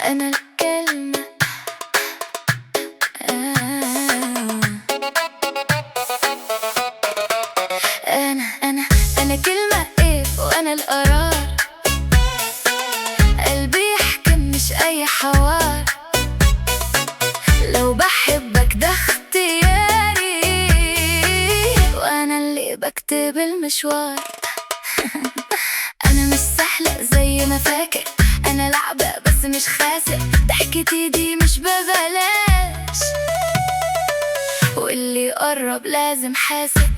أنا الكلمة. أنا كلمة إيه وأنا القرار. قلبي يحكم مش أي حوار. لو بحبك ده اختياري، وأنا اللي بكتب المشوار. أنا مش سهلة زي ما فاكر، أنا لعبة بس مش خاسر. ضحكتي دي مش ببلاش، واللي يقرب لازم حاسب.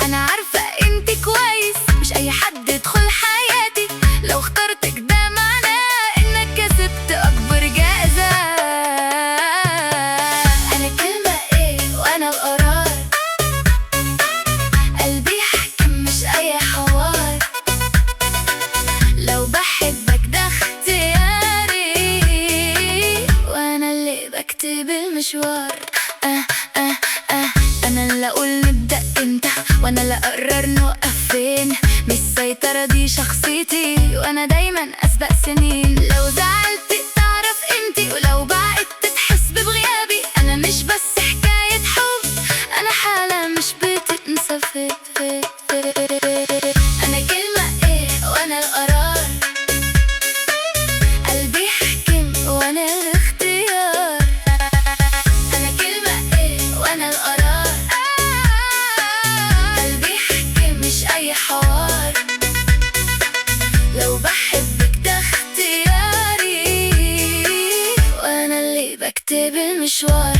أنا عارفة انت كويس، مش أي حد يدخل حياتي. لو اخترتك ده معناه إنك كسبت أكبر جائزة. أنا كلمة إيه وأنا القرار. قلبي يحكم مش أي حوار. لو بحبك ده اختياري، وأنا اللي بكتب المشوار. أنا اللي أقول نبدأ امتى، وأنا اللي أقرر نوقف فين. مش السيطرة دي شخصيتي، وأنا دايما أسبق سنين. لو زعلت تعرف قيمتي، ولو بعدت تحس بغيابي. أنا مش بس حكاية حب، أنا حالة مش بتنسى. أنا كلمة إيه وأنا القرار. قلبي يحكم وأنا الاختيار. أنا كلمة إيه وأنا القرار. قلبي يحكم مش أي حوار. لو بحبك ده اختياري، وأنا اللي بكتب المشوار.